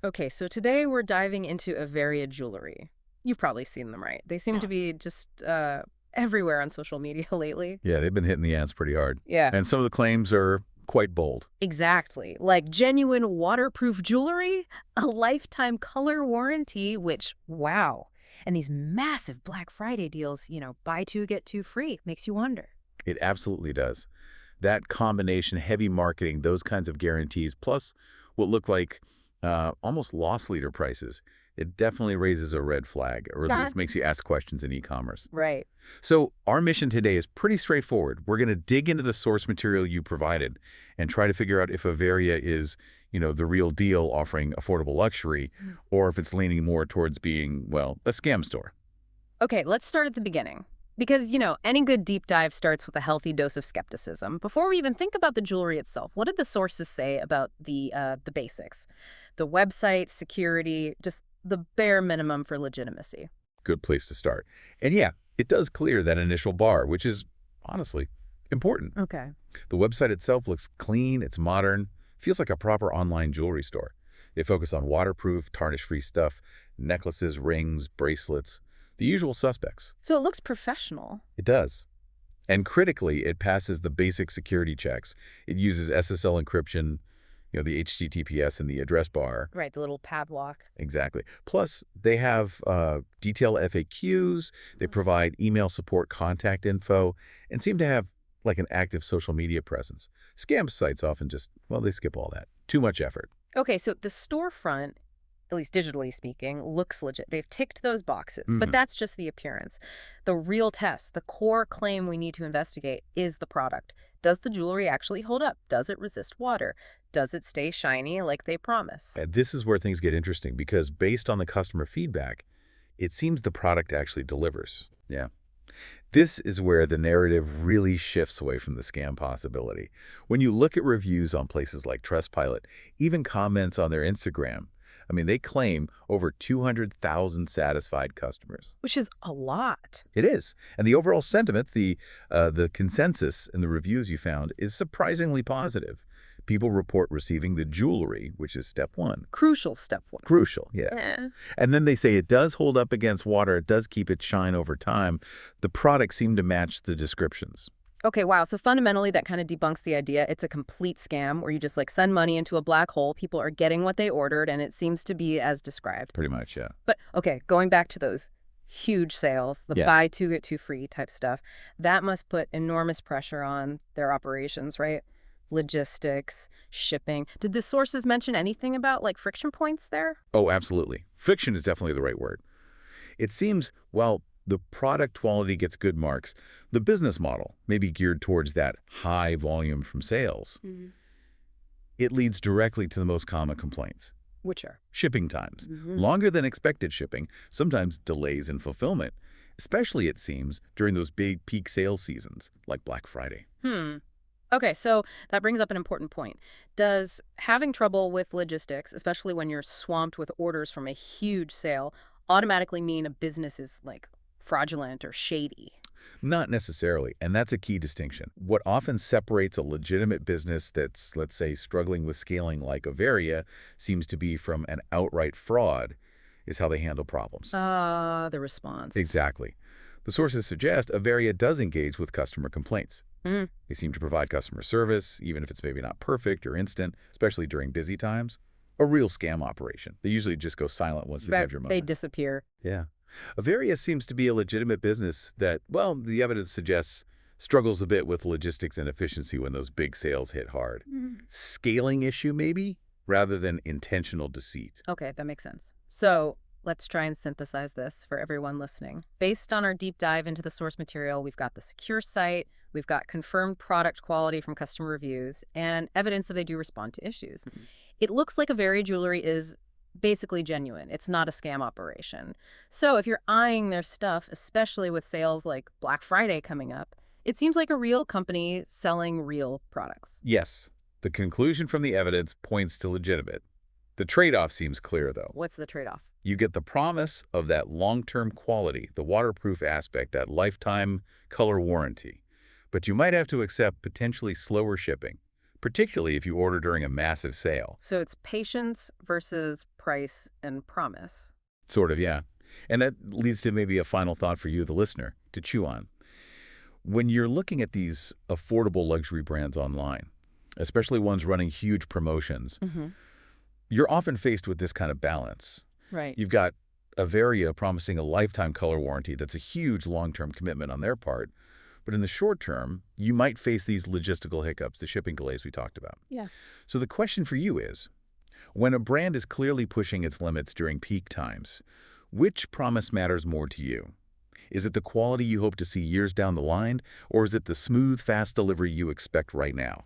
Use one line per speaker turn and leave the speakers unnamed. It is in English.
Okay, so today we're diving into Avaria Jewelry. You've probably seen them, right? They seem to be just everywhere on social media lately.
Yeah, they've been hitting the ants pretty hard.
Yeah,
And some of the claims are quite bold.
exactly. Like genuine waterproof jewelry, a lifetime color warranty, which, wow. And these massive Black Friday deals, buy two, get two free, makes you wonder.
It absolutely does. That combination, heavy marketing, those kinds of guarantees, plus what look like almost loss leader prices, it definitely raises a red flag, or at
Yeah.
least makes you ask questions in e-commerce.
Right.
So our mission today is pretty straightforward. We're going to dig into the source material you provided and try to figure out if Avaria is, the real deal offering affordable luxury, or if it's leaning more towards being, well, a scam store.
Okay, let's start at the beginning. Because, any good deep dive starts with a healthy dose of skepticism. Before we even think about the jewelry itself, what did the sources say about the basics? The website, security, just the bare minimum for legitimacy.
Good place to start. And yeah, it does clear that initial bar, which is, honestly, important.
Okay.
The website itself looks clean, it's modern, feels like a proper online jewelry store. They focus on waterproof, tarnish-free stuff, necklaces, rings, bracelets, the usual suspects.
So it looks professional.
It does. And critically, it passes the basic security checks. It uses SSL encryption, the HTTPS in the address bar.
Right, the little padlock.
Exactly. Plus, they have detailed FAQs, they provide email support contact info, and seem to have like an active social media presence. Scam sites often just, well, they skip all that. Too much effort.
Okay, so the storefront, at least digitally speaking, looks legit. They've ticked those boxes, but
Mhm.
that's just the appearance. The real test, the core claim we need to investigate is the product. Does the jewelry actually hold up? Does it resist water? Does it stay shiny like they promise?
And this is where things get interesting because based on the customer feedback, it seems the product actually delivers. Yeah. This is where the narrative really shifts away from the scam possibility. When you look at reviews on places like Trustpilot, even comments on their Instagram, they claim over 200,000 satisfied customers.
Which is a lot.
It is. And the overall sentiment, the consensus in the reviews you found, is surprisingly positive. People report receiving the jewelry, which is step one.
Crucial step one.
Crucial, yeah.
Yeah.
And then they say it does hold up against water, it does keep its shine over time. The products seem to match the descriptions.
Okay, wow. So fundamentally, that kind of debunks the idea it's a complete scam where you just send money into a black hole. People are getting what they ordered, and it seems to be as described.
Pretty much, yeah.
But okay, going back to those huge sales, the
Yeah.
buy two, get two free type stuff, that must put enormous pressure on their operations, right? Logistics, shipping. Did the sources mention anything about friction points there?
Oh, absolutely. Friction is definitely the right word. It seems, well, the product quality gets good marks. The business model may be geared towards that high volume from sales. It leads directly to the most common complaints.
Which are?
Shipping times.
Mhm.
Longer than expected shipping, sometimes delays in fulfillment, especially, it seems, during those big peak sales seasons, like Black Friday.
Okay, so that brings up an important point. Does having trouble with logistics, especially when you're swamped with orders from a huge sale, automatically mean a business is fraudulent or shady?
Not necessarily, and that's a key distinction. What often separates a legitimate business that's, let's say, struggling with scaling like Avaria seems to be from an outright fraud is how they handle problems.
The response.
Exactly. The sources suggest Avaria does engage with customer complaints.
Mm.
They seem to provide customer service, even if it's maybe not perfect or instant, especially during busy times. A real scam operation. They usually just go silent once they have your
They
moment.
disappear.
Yeah. Avaria seems to be a legitimate business that, well, the evidence suggests struggles a bit with logistics and efficiency when those big sales hit hard. Scaling issue, maybe, rather than intentional deceit.
Okay, that makes sense. So let's try and synthesize this for everyone listening. Based on our deep dive into the source material, we've got the secure site, we've got confirmed product quality from customer reviews, and evidence that they do respond to issues. It looks like Avaria Jewelry is basically genuine. It's not a scam operation. So if you're eyeing their stuff, especially with sales like Black Friday coming up, it seems like a real company selling real products.
Yes, the conclusion from the evidence points to legitimate. The trade-off seems clear, though.
What's the trade-off?
You get the promise of that long-term quality, the waterproof aspect, that lifetime color warranty. But you might have to accept potentially slower shipping, particularly if you order during a massive sale.
So it's patience versus price and promise.
Sort of, yeah. And that leads to maybe a final thought for you, the listener, to chew on. When you're looking at these affordable luxury brands online, especially ones running huge promotions,
Mm-hmm.
you're often faced with this kind of balance.
Right.
You've got Avaria promising a lifetime color warranty that's a huge long-term commitment on their part. But in the short term, you might face these logistical hiccups, the shipping delays we talked about.
Yeah.
So the question for you is, when a brand is clearly pushing its limits during peak times, which promise matters more to you? Is it the quality you hope to see years down the line, or is it the smooth, fast delivery you expect right now?